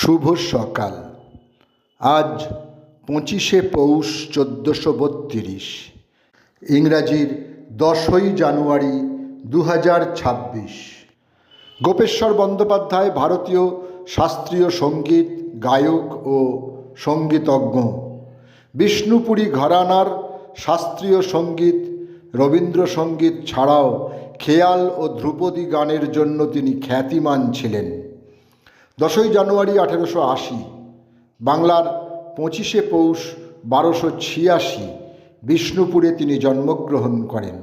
শুভ সকাল। আজ 25শে পৌষ 1432, ইংরাজির 10ই জানুয়ারি 2026। গোপেশ্বর বন্দ্যোপাধ্যায় ভারতীয় শাস্ত্রীয় সঙ্গীত গায়ক ও সঙ্গীতজ্ঞ। বিষ্ণুপুরী ঘরানার শাস্ত্রীয় সঙ্গীত, রবীন্দ্রসঙ্গীত ছাড়াও খেয়াল ও ধ্রুপদী গানের জন্য তিনি খ্যাতিমান ছিলেন। 10ই জানুয়ারি 1880, বাংলার 25শে পৌষ 1286 বিষ্ণুপুরে তিনি জন্মগ্রহণ করেন।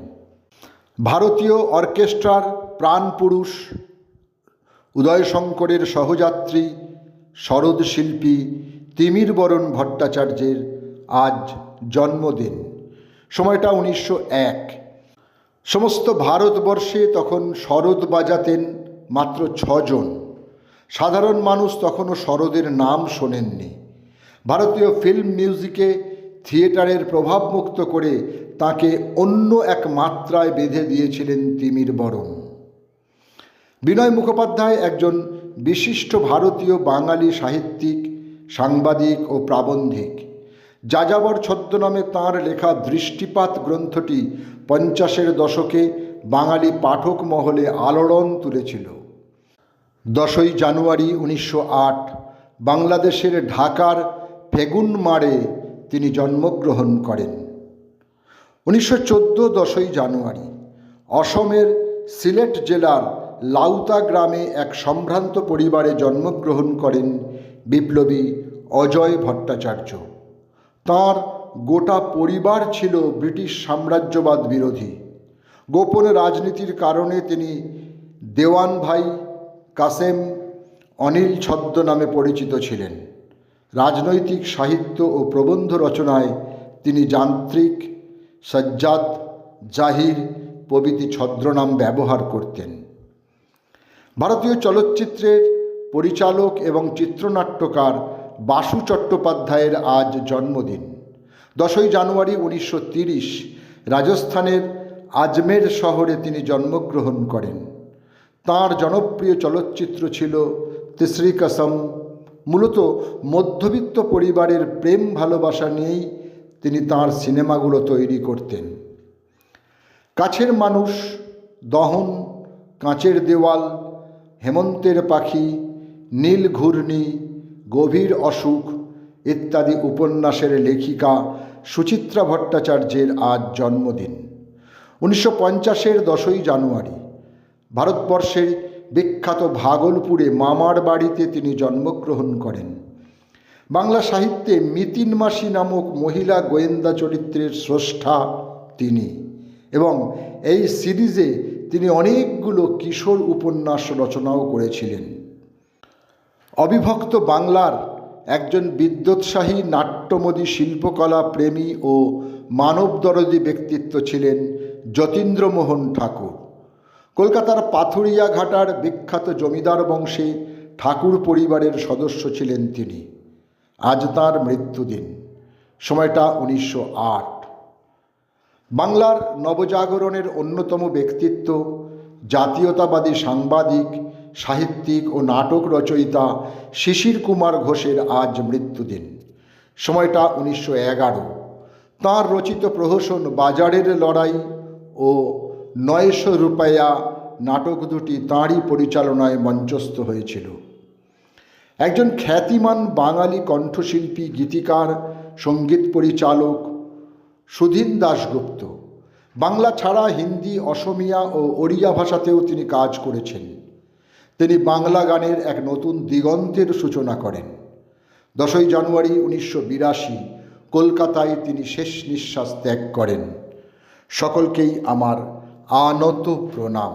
ভারতীয় অর্কেস্ট্রার প্রাণপুরুষ, উদয়শঙ্করের সহযাত্রী, সরোদ শিল্পী তিমিরবরণ ভট্টাচার্যের আজ জন্মদিন। সময়টা 1901। সমস্ত ভারতবর্ষে তখন সরোদ বাজাতেন মাত্র 6 জন। সাধারণ মানুষ তখনও সরোদের নাম শোনেননি। ভারতীয় ফিল্ম মিউজিকে থিয়েটারের প্রভাবমুক্ত করে তাকে অন্য এক মাত্রায় বেঁধে দিয়েছিলেন তিমিরবরণ। বিনয় মুখোপাধ্যায় একজন বিশিষ্ট ভারতীয় বাঙালি সাহিত্যিক, সাংবাদিক ও প্রাবন্ধিক। যাযাবর ছদ্মনামে তাঁর লেখা দৃষ্টিপাত গ্রন্থটি 50-এর দশকে বাঙালি পাঠক মহলে আলোড়ন তুলেছিল। 10ই জানুয়ারি 1908 বাংলাদেশের ঢাকার ফেগুনমারে তিনি জন্মগ্রহণ করেন। 1914 10ই জানুয়ারি অসমের সিলেট জেলার লাউতা গ্রামে এক সম্ভ্রান্ত পরিবারে জন্মগ্রহণ করেন বিপ্লবী অজয় ভট্টাচার্য। তাঁর গোটা পরিবার ছিল ব্রিটিশ সাম্রাজ্যবাদ বিরোধী। গোপন রাজনীতির কারণে তিনি দেওয়ান ভাই কাসেম অনিল ছদ্মনামে পরিচিত ছিলেন। রাজনৈতিক সাহিত্য ও প্রবন্ধ রচনায় তিনি যান্ত্রিক, সজ্জাদ, জাহির প্রভৃতি ছদ্মনাম ব্যবহার করতেন। ভারতীয় চলচ্চিত্রের পরিচালক এবং চিত্রনাট্যকার বাসু চট্টোপাধ্যায়ের আজ জন্মদিন। 10ই জানুয়ারি 1930 রাজস্থানের আজমের শহরে তিনি জন্মগ্রহণ করেন। তাঁর জনপ্রিয় চলচ্চিত্র ছিল তিসরি কসম। মূলত মধ্যবিত্ত পরিবারের প্রেম ভালোবাসা নিয়েই তিনি তাঁর সিনেমাগুলো তৈরি করতেন। কাছের মানুষ, দহন, কাঁচের দেওয়াল, হেমন্তের পাখি, নীল ঘূর্ণি, গভীর অসুখ ইত্যাদি উপন্যাসের লেখিকা সুচিত্রা ভট্টাচার্যের আজ জন্মদিন। 1950-এর 10ই জানুয়ারি ভারতবর্ষের বিখ্যাত ভাগলপুরে মামার বাড়িতে তিনি জন্মগ্রহণ করেন। বাংলা সাহিত্যে মিতিন মাসি নামক মহিলা গোয়েন্দা চরিত্রের স্রষ্টা তিনি, এবং এই সিরিজে তিনি অনেকগুলো কিশোর উপন্যাস রচনাও করেছিলেন। অবিভক্ত বাংলার একজন বিদ্যোৎসাহী, নাট্যমদী, শিল্পকলা প্রেমী ও মানবদরদী ব্যক্তিত্ব ছিলেন যতীন্দ্রমোহন ঠাকুর। কলকাতার পাথুরিয়া ঘাটার বিখ্যাত জমিদার বংশে ঠাকুর পরিবারের সদস্য ছিলেন তিনি। আজ তাঁর মৃত্যুদিন। সময়টা 1908। বাংলার নবজাগরণের অন্যতম ব্যক্তিত্ব, জাতীয়তাবাদী সাংবাদিক, সাহিত্যিক ও নাটক রচয়িতা শিশির কুমার ঘোষের আজ মৃত্যুদিন। সময়টা 1911। তাঁর রচিত প্রহসন বাজারের লড়াই ও 900 রুপয়া নাটক দুটি তাঁরই পরিচালনায় মঞ্চস্থ হয়েছিল। একজন খ্যাতিমান বাঙালি কণ্ঠশিল্পী, গীতিকার, সঙ্গীত পরিচালক সুধীন দাশগুপ্ত। বাংলা ছাড়া হিন্দি, অসমিয়া ও ওড়িয়া ভাষাতেও তিনি কাজ করেছেন। তিনি বাংলা গানের এক নতুন দিগন্তের সূচনা করেন। 10ই জানুয়ারি 1982 কলকাতায় তিনি শেষ নিঃশ্বাস ত্যাগ করেন। সকলকেই আমার আনত প্রণাম।